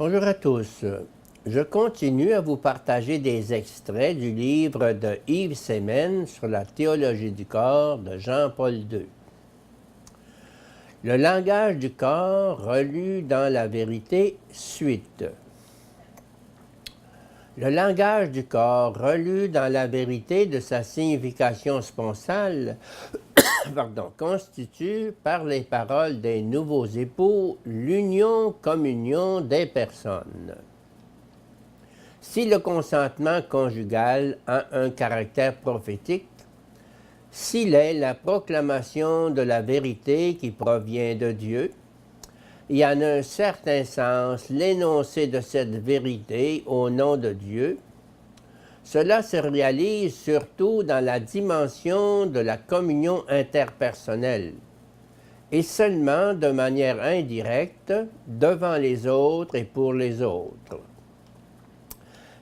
Bonjour à tous. Je continue à vous partager des extraits du livre de Yves Semen sur la théologie du corps de Jean-Paul II. Le langage du corps relu dans la vérité, suite. Le langage du corps relu dans la vérité de sa signification sponsale constitue, par les paroles des nouveaux époux, l'union-communion des personnes. Si le consentement conjugal a un caractère prophétique, s'il est la proclamation de la vérité qui provient de Dieu, et en un certain sens l'énoncé de cette vérité au nom de Dieu, cela se réalise surtout dans la dimension de la communion interpersonnelle, et seulement de manière indirecte, devant les autres et pour les autres.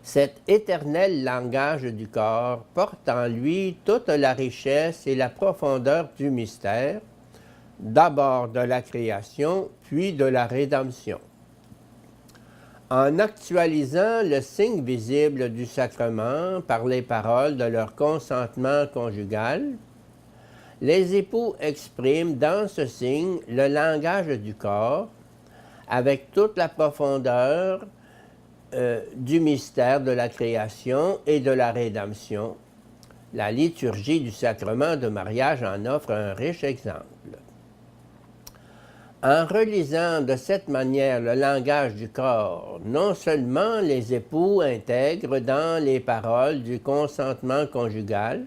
Cet éternel langage du corps porte en lui toute la richesse et la profondeur du mystère, d'abord de la création, puis de la rédemption. En actualisant le signe visible du sacrement par les paroles de leur consentement conjugal, les époux expriment dans ce signe le langage du corps avec toute la profondeur du mystère de la création et de la rédemption. La liturgie du sacrement de mariage en offre un riche exemple. En relisant de cette manière le langage du corps, non seulement les époux intègrent dans les paroles du consentement conjugal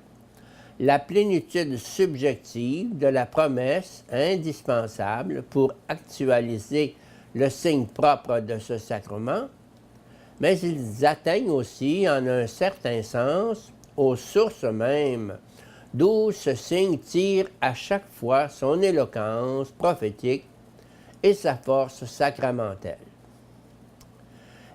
la plénitude subjective de la promesse indispensable pour actualiser le signe propre de ce sacrement, mais ils atteignent aussi, en un certain sens, aux sources mêmes, d'où ce signe tire à chaque fois son éloquence prophétique et sa force sacramentelle.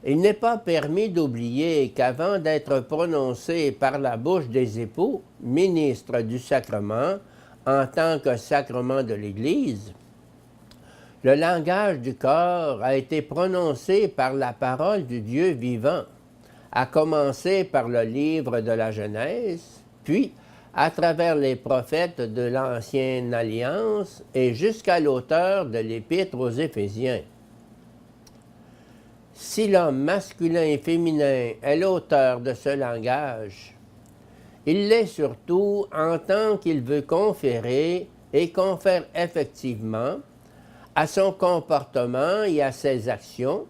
Il n'est pas permis d'oublier qu'avant d'être prononcé par la bouche des époux, ministres du sacrement, en tant que sacrement de l'Église, le langage du corps a été prononcé par la parole du Dieu vivant, à commencer par le livre de la Genèse, puis à travers les prophètes de l'Ancienne Alliance et jusqu'à l'auteur de l'Épître aux Éphésiens. Si l'homme masculin et féminin est l'auteur de ce langage, il l'est surtout en tant qu'il veut conférer et confère effectivement à son comportement et à ses actions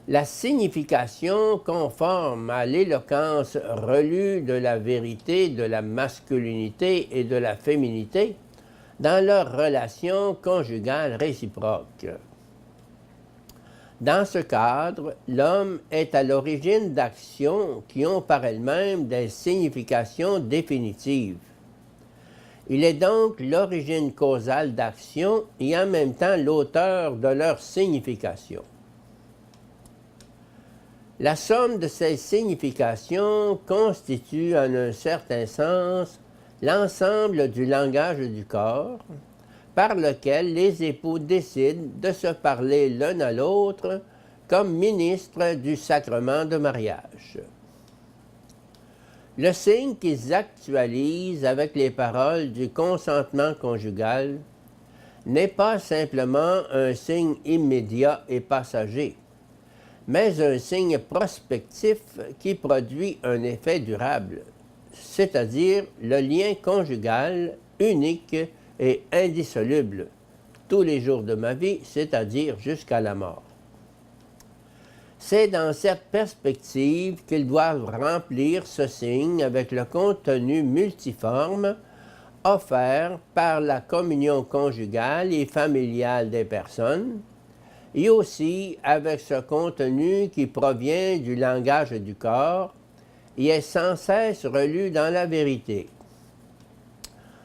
la signification conforme à l'éloquence relue de la vérité de la masculinité et de la féminité dans leurs relations conjugales réciproques. Dans ce cadre, l'homme est à l'origine d'actions qui ont par elles-mêmes des significations définitives. Il est donc l'origine causale d'actions et en même temps l'auteur de leur signification. La somme de ces significations constitue en un certain sens l'ensemble du langage du corps, par lequel les époux décident de se parler l'un à l'autre comme ministres du sacrement de mariage. Le signe qu'ils actualisent avec les paroles du consentement conjugal n'est pas simplement un signe immédiat et passager, mais un signe prospectif qui produit un effet durable, c'est-à-dire le lien conjugal unique et indissoluble, tous les jours de ma vie, c'est-à-dire jusqu'à la mort. C'est dans cette perspective qu'ils doivent remplir ce signe avec le contenu multiforme offert par la communion conjugale et familiale des personnes, et aussi avec ce contenu qui provient du langage du corps et est sans cesse relu dans la vérité.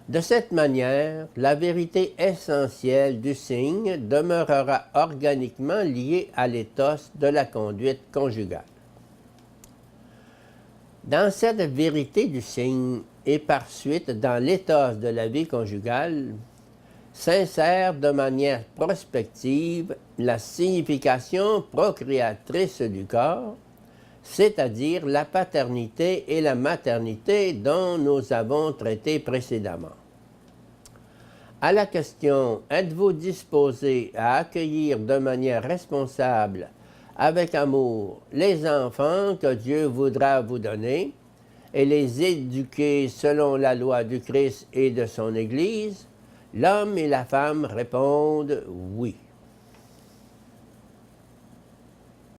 De cette manière, la vérité essentielle du signe demeurera organiquement liée à l'éthos de la conduite conjugale. Dans cette vérité du signe et par suite dans l'éthos de la vie conjugale, s'insère de manière prospective la signification procréatrice du corps, c'est-à-dire la paternité et la maternité dont nous avons traité précédemment. À la question « Êtes-vous disposé à accueillir de manière responsable, avec amour, les enfants que Dieu voudra vous donner et les éduquer selon la loi du Christ et de son Église ?» l'homme et la femme répondent « Oui ».